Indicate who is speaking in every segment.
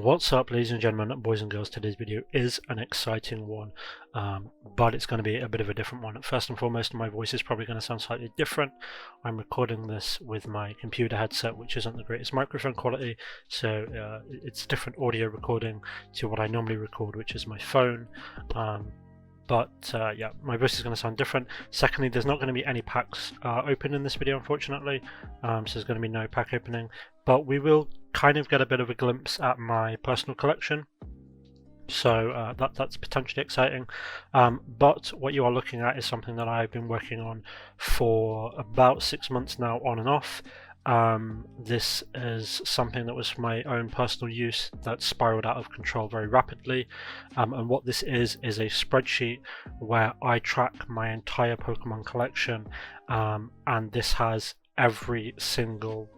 Speaker 1: What's up, ladies and gentlemen, boys and girls? Today's video is an exciting one, but it's going to be a bit of a different one. First and foremost, my voice is probably going to sound slightly different. I'm recording this with my computer headset, which isn't the greatest microphone quality, so it's different audio recording to what I normally record, which is my phone. Yeah, my voice is going to sound different. Secondly, there's not going to be any packs open in this video, unfortunately, so there's going to be no pack opening, but we will kind of get a bit of a glimpse at my personal collection, so that's potentially exciting. But what you are looking at is something that I've been working on for about 6 months now, on and off. This is something that was for my own personal use that spiraled out of control very rapidly, and what this is a spreadsheet where I track my entire Pokemon collection, and this has every single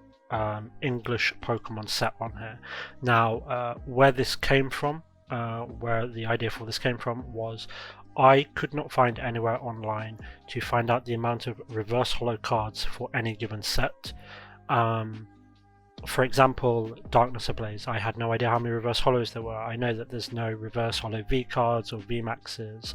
Speaker 1: English Pokemon set on here. Now, where this came from, where the idea for this came from, was I could not find anywhere online to find out the amount of reverse holo cards for any given set. For example, Darkness Ablaze, I had no idea how many reverse holos there were. I know that there's no reverse holo V cards or V maxes,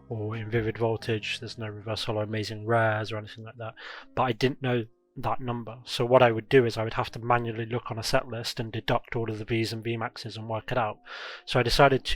Speaker 1: or in Vivid Voltage there's no reverse holo amazing rares or anything like that, but I didn't know that number. So what I would do is I would have to manually look on a set list and deduct all of the V's and V maxes and work it out. So I decided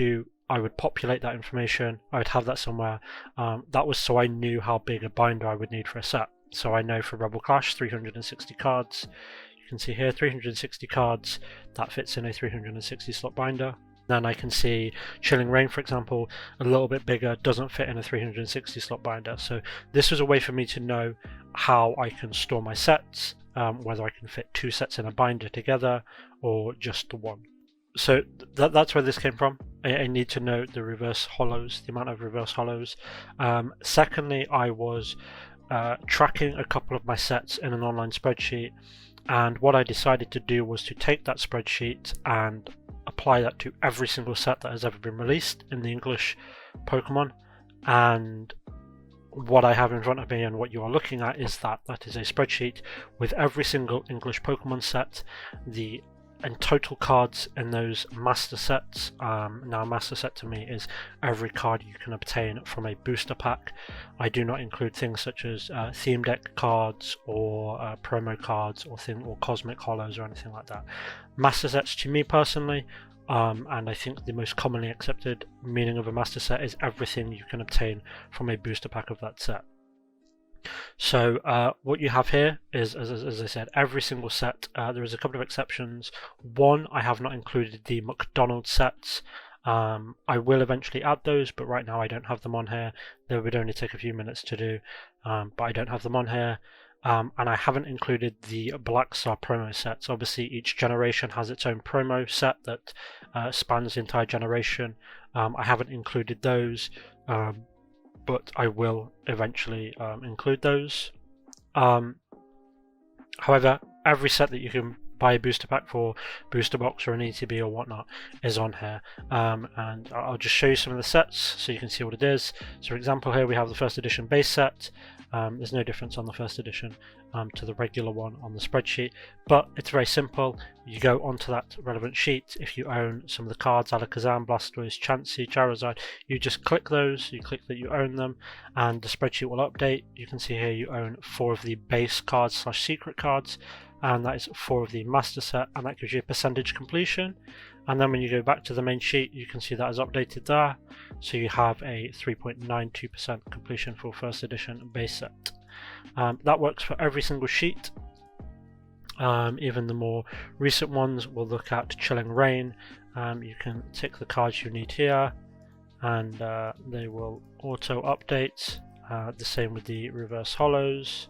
Speaker 1: I would populate that information, I would have that somewhere. That was so I knew how big a binder I would need for a set. So I know for Rebel Clash, 360 cards. You can see here 360 cards, that fits in a 360 slot binder. Then I can see Chilling Reign, for example, a little bit bigger, doesn't fit in a 360 slot binder. So this was a way for me to know how I can store my sets, whether I can fit 2 sets in a binder together or just the one. So that's where this came from. I need to know the reverse holos, the amount of reverse holos. Secondly, I was tracking a couple of my sets in an online spreadsheet, and what I decided to do was to take that spreadsheet and apply that to every single set that has ever been released in the English Pokemon. And what I have in front of me and what you are looking at is that is a spreadsheet with every single English Pokemon set, and total cards in those master sets. Now, a master set to me is every card you can obtain from a booster pack. I do not include things such as theme deck cards or promo cards or cosmic holos or anything like that. Master sets to me personally, and I think the most commonly accepted meaning of a master set is everything you can obtain from a booster pack of that set. So what you have here is, as I said, every single set. There is a couple of exceptions. One, I have not included the McDonald's sets. I will eventually add those, but right now I don't have them on here. They would only take a few minutes to do, but I don't have them on here. And I haven't included the Black Star promo sets. Obviously, each generation has its own promo set that spans the entire generation. I haven't included those. But I will eventually include those. However, every set that you can buy a booster pack for, booster box or an ETB or whatnot, is on here. And I'll just show you some of the sets so you can see what it is. So for example, here we have the first edition base set. There's no difference on the first edition to the regular one on the spreadsheet, but it's very simple. You go onto that relevant sheet. If you own some of the cards, Alakazam, Blastoise, Chansey, Charizard, you just click those, you click that you own them, and the spreadsheet will update. You can see here you own 4 of the base cards / secret cards, and that is 4 of the master set, and that gives you a percentage completion. And then when you go back to the main sheet, you can see that is updated there, so you have a 3.92% completion for first edition base set. That works for every single sheet. Even the more recent ones will look at Chilling Reign. You can tick the cards you need here, and they will auto update. The same with the reverse holos.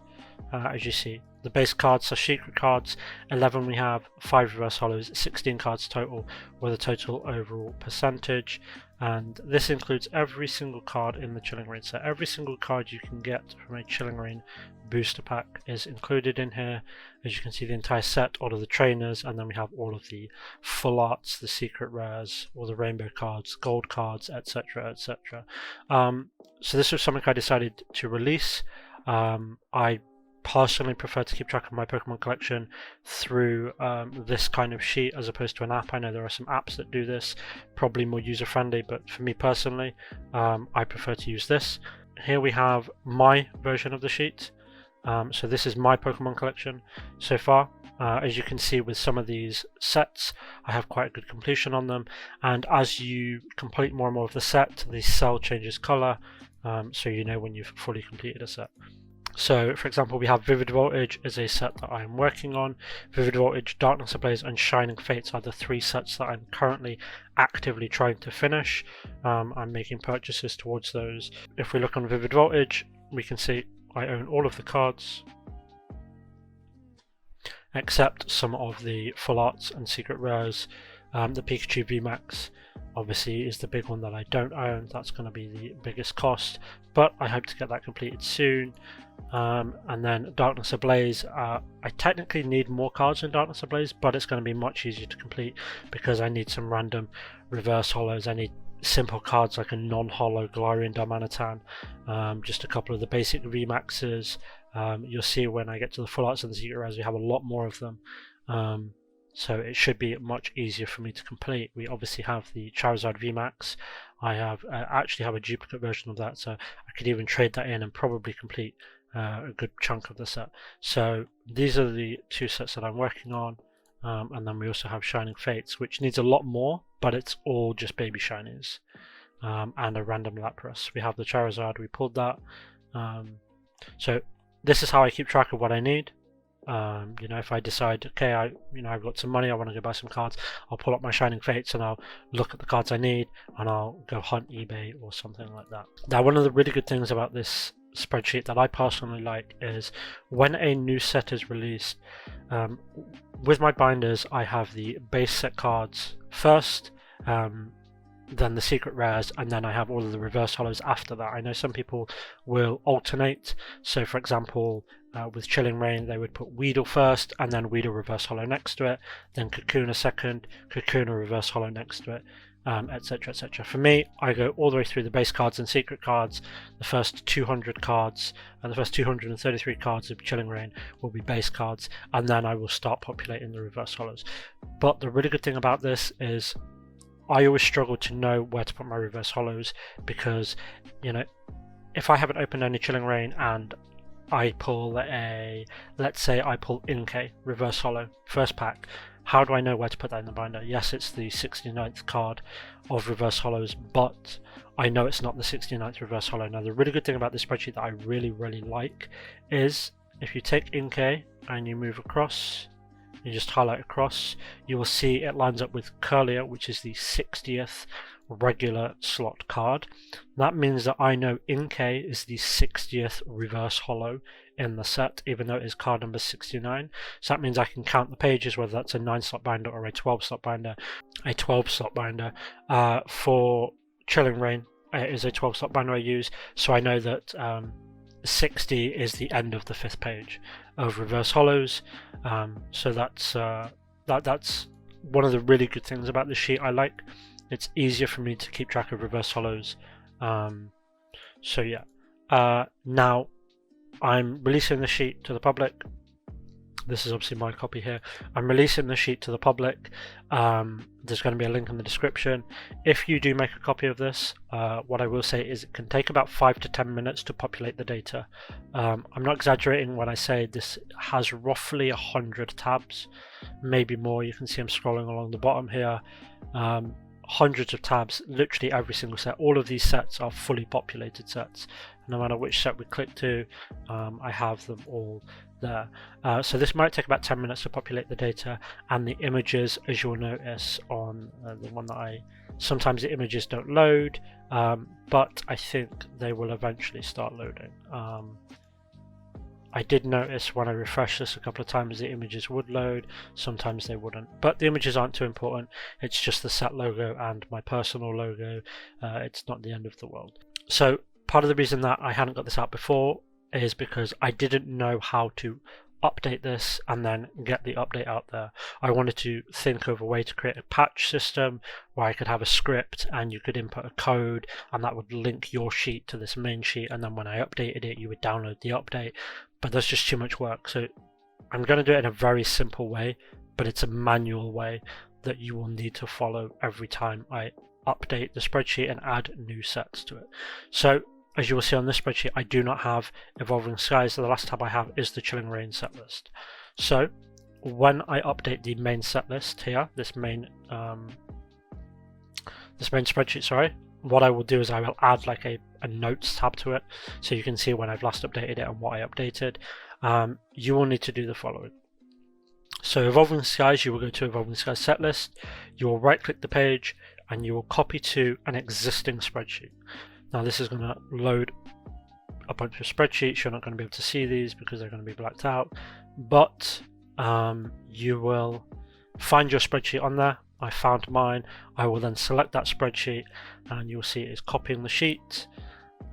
Speaker 1: As you see, the base cards are secret cards, 11 we have, 5 reverse holos, 16 cards total, with a total overall percentage. And this includes every single card in the Chilling Reign set. Every single card you can get from a Chilling Reign booster pack is included in here. As you can see, the entire set, all of the trainers, and then we have all of the full arts, the secret rares, all the rainbow cards, gold cards, etc, etc. So this was something I decided to release. I personally prefer to keep track of my Pokemon collection through this kind of sheet as opposed to an app. I know there are some apps that do this, probably more user friendly, but for me personally, I prefer to use this. Here we have my version of the sheet. So this is my Pokemon collection so far. As you can see with some of these sets, I have quite a good completion on them, and as you complete more and more of the set, the cell changes color, so you know when you've fully completed a set. So for example, we have Vivid Voltage is a set that I am working on. Vivid Voltage, Darkness Ablaze and Shining Fates are the 3 sets that I'm currently actively trying to finish. I'm making purchases towards those. If we look on Vivid Voltage, we can see I own all of the cards except some of the full arts and secret rares. The Pikachu VMAX obviously is the big one that I don't own. That's going to be the biggest cost, but I hope to get that completed soon. And then Darkness Ablaze, I technically need more cards in Darkness Ablaze, but it's going to be much easier to complete because I need some random reverse hollows. I need simple cards like a non-hollow Galarian Darmanitan, just a couple of the basic VMAXs. You'll see when I get to the full arts and the secret rares we have a lot more of them. So it should be much easier for me to complete. We obviously have the Charizard VMAX. I actually have a duplicate version of that, so I could even trade that in and probably complete a good chunk of the set. So these are the 2 sets that I'm working on, and then we also have Shining Fates, which needs a lot more, but it's all just baby shinies, and a random Lapras. We have the Charizard, we pulled that. So this is how I keep track of what I need. You know, if I decide, okay, I've got some money, I want to go buy some cards, I'll pull up my Shining Fates and I'll look at the cards I need and I'll go hunt eBay or something like that. Now, one of the really good things about this spreadsheet that I personally like is when a new set is released, with my binders I have the base set cards first, then the secret rares, and then I have all of the reverse hollows after that. I know some people will alternate, so for example with Chilling Reign they would put Weedle first and then Weedle reverse hollow next to it, then Kakuna second, Kakuna reverse hollow next to it, etc, etc. For me, I go all the way through the base cards and secret cards. The first 200 cards and the first 233 cards of Chilling Reign will be base cards, and then I will start populating the reverse hollows. But the really good thing about this is I always struggle to know where to put my reverse hollows, because, you know, if I haven't opened any Chilling Reign and I pull let's say I pull Inkay reverse hollow first pack, how do I know where to put that in the binder? Yes, it's the 69th card of reverse hollows, but I know it's not the 69th reverse hollow. Now, the really good thing about this spreadsheet that I really like is if you take Inkay and you move across, you just highlight across, you will see it lines up with Curlier, which is the 60th regular slot card. That means that I know Inkay is the 60th reverse hollow in the set, even though it is card number 69. So that means I can count the pages, whether that's a 9 slot binder or a 12 slot binder. A 12 slot binder for Chilling Reign, it is a 12 slot binder I use, so I know that 60 is the end of the 5th page of reverse hollows. So that's one of the really good things about this sheet I like. It's easier for me to keep track of reverse hollows. So yeah, now I'm releasing the sheet to the public. This is obviously my copy here. I'm releasing the sheet to the public. There's going to be a link in the description. If you do make a copy of this, what I will say is it can take about 5 to 10 minutes to populate the data. I'm not exaggerating when I say this has roughly 100 tabs, maybe more. You can see I'm scrolling along the bottom here. Hundreds of tabs, literally every single set. All of these sets are fully populated sets. No matter which set we click to, I have them all there. So this might take about 10 minutes to populate the data, and the images, as you'll notice on the one that sometimes the images don't load, but I think they will eventually start loading. I did notice when I refreshed this a couple of times the images would load, sometimes they wouldn't, but the images aren't too important. It's just the set logo and my personal logo. It's not the end of the world. So part of the reason that I hadn't got this out before is because I didn't know how to update this and then get the update out there. I wanted to think of a way to create a patch system where I could have a script and you could input a code and that would link your sheet to this main sheet, and then when I updated it you would download the update. but that's just too much work. So I'm going to do it in a very simple way, but it's a manual way that you will need to follow every time I update the spreadsheet and add new sets to it. So as you will see on this spreadsheet, I do not have Evolving Skies. So the last tab I have is the Chilling Reign set list. So when I update the main set list here, this main spreadsheet, sorry, what I will do is I will add like a notes tab to it, so you can see when I've last updated it and what I updated. You will need to do the following. So Evolving Skies, you will go to Evolving Skies set list, you will right click the page, and you will copy to an existing spreadsheet. Now this is going to load a bunch of spreadsheets. You're not going to be able to see these because they're going to be blacked out, but you will find your spreadsheet on there. I found mine. I will then select that spreadsheet, and you'll see it is copying the sheet,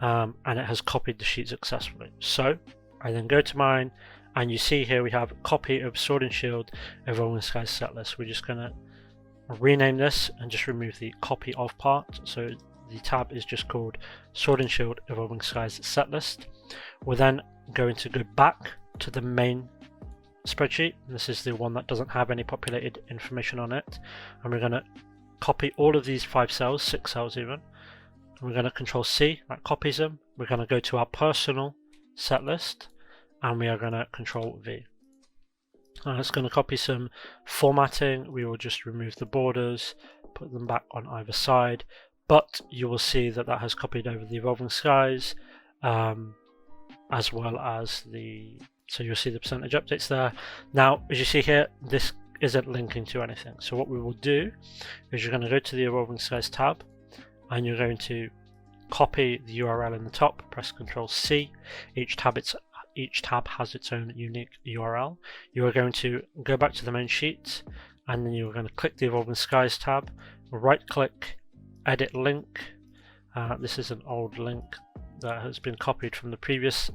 Speaker 1: and it has copied the sheet successfully. So I then go to mine, and you see here we have a copy of Sword and Shield Evolving Skies set list. We're just going to rename this and just remove the copy of part. So the tab is just called Sword and Shield Evolving Skies set list. We're then going to go back to the main spreadsheet. This is the one that doesn't have any populated information on it, and we're going to copy all of these 5 cells, 6 cells even, and we're going to Control C, that copies them. We're going to go to our personal set list, and we are going to Control V. It's going to copy some formatting. We will just remove the borders, put them back on either side, but you will see that that has copied over the Evolving Skies, as well as the, so you'll see the percentage updates there. Now, as you see here, this isn't linking to anything. So what we will do is you're going to go to the Evolving Skies tab, and you're going to copy the URL in the top, press Control C. Each tab has its own unique URL. You are going to go back to the main sheet, and then you're going to click the Evolving Skies tab, right click, edit link. This is an old link that has been copied from the previous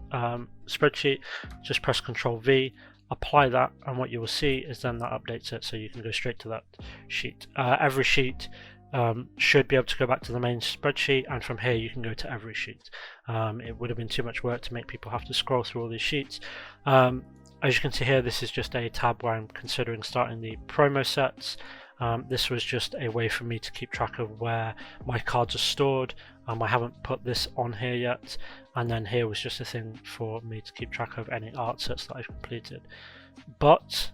Speaker 1: spreadsheet. Just press Control V, apply that, and what you will see is then that updates it, so you can go straight to that sheet. Every sheet should be able to go back to the main spreadsheet, and from here you can go to every sheet. It would have been too much work to make people have to scroll through all these sheets. As you can see here, this is just a tab where I'm considering starting the promo sets. This was just a way for me to keep track of where my cards are stored. I haven't put this on here yet, and then here was just a thing for me to keep track of any art sets that I've completed. But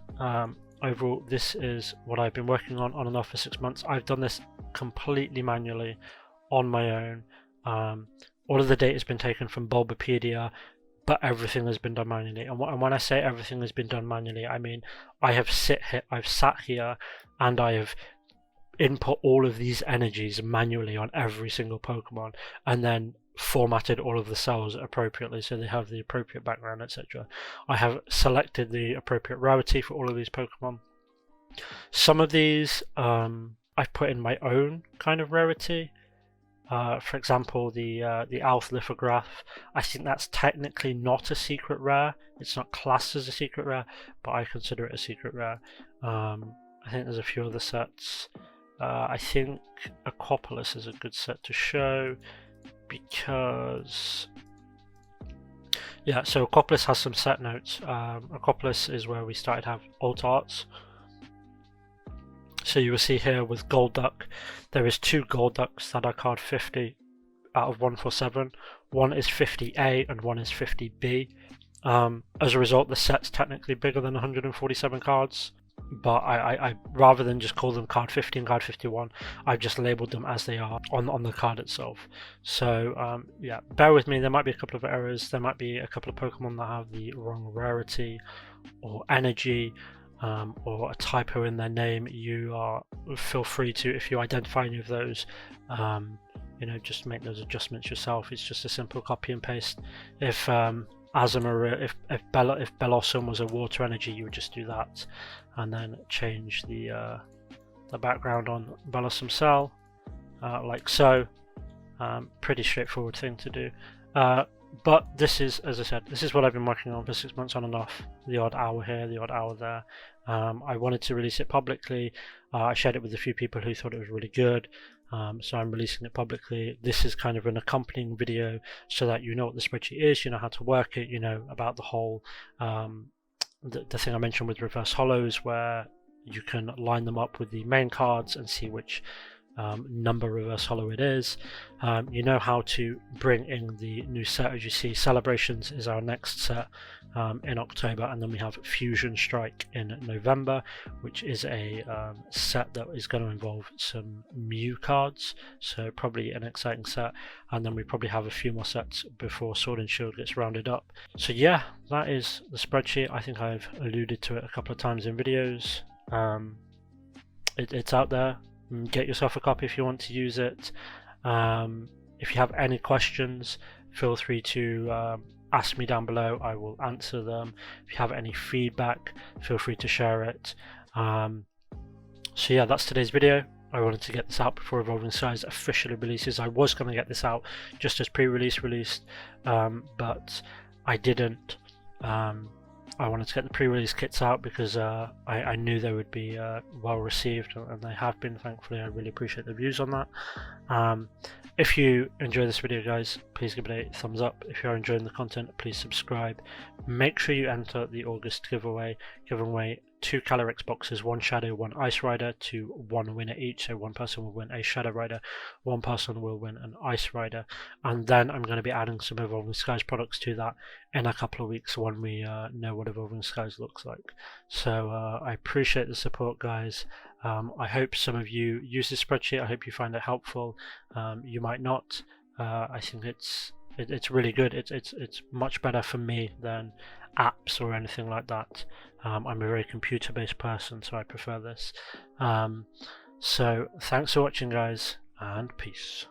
Speaker 1: overall, this is what I've been working on and off for 6 months. I've done this completely manually on my own. All of the data has been taken from Bulbapedia, but everything has been done manually. And when I say everything has been done manually, I mean I've sat here and I have input all of these energies manually on every single Pokemon, and then formatted all of the cells appropriately so they have the appropriate background, etc. I have selected the appropriate rarity for all of these Pokemon. Some of these I've put in my own kind of rarity. For example, the Alf lithograph, I think that's technically not a secret rare. It's not classed as a secret rare, but I consider it a secret rare. I think there's a few other sets. I think Aquapolis is a good set to show because, yeah, so Aquapolis has some set notes. Aquapolis is where we started to have alt arts. So you will see here with Golduck, there is 2 Golducks that are card 50 out of 147. One is 50A and one is 50B. As a result, the set's technically bigger than 147 cards, but I rather than just call them card 50 and card 51, I've just labelled them as they are on the card itself. So yeah, bear with me, there might be a couple of errors, there might be a couple of Pokemon that have the wrong rarity or energy, or a typo in their name. You feel free to, if you identify any of those, you know, just make those adjustments yourself. It's just a simple copy and paste. If Azumarill, if Bellossom was a water energy, you would just do that, and then change the background on Bellossom cell, like so. Pretty straightforward thing to do. But this is, as I said, this is what I've been working on for 6 months on and off. The odd hour here, the odd hour there. I wanted to release it publicly. I shared it with a few people who thought it was really good. So I'm releasing it publicly. This is kind of an accompanying video so that you know what the spreadsheet is, you know how to work it, you know about the whole the thing I mentioned with reverse hollows, where you can line them up with the main cards and see which number reverse hollow it is. You know how to bring in the new set. As you see, Celebrations is our next set in October, and then we have Fusion Strike in November, which is a set that is going to involve some Mew cards, so probably an exciting set. And then we probably have a few more sets before Sword and Shield gets rounded up. So yeah, that is the spreadsheet. I think I've alluded to it a couple of times in videos. It's out there. Get yourself a copy if you want to use it. If you have any questions, feel free to ask me down below. I will answer them. If you have any feedback, feel free to share it. So yeah, that's today's video. I wanted to get this out before Evolving Skies officially releases. I was going to get this out just as pre-release released, but I didn't. I wanted to get the pre-release kits out because I knew they would be well received, and they have been, thankfully. I really appreciate the views on that. If you enjoy this video, guys, please give it a thumbs up. If you are enjoying the content, please subscribe. Make sure you enter the August giveaway, giving away 2 Calyrex boxes, 1 Shadow, 1 Ice Rider, to 1 winner each. So 1 person will win a Shadow Rider, 1 person will win an Ice Rider, and then I'm going to be adding some Evolving Skies products to that in a couple of weeks when we know what Evolving Skies looks like. So I appreciate the support, guys. I hope some of you use this spreadsheet. I hope you find it helpful. You might not. I think it's really good. It's much better for me than apps or anything like that. I'm a very computer-based person, so I prefer this. So thanks for watching, guys, and peace.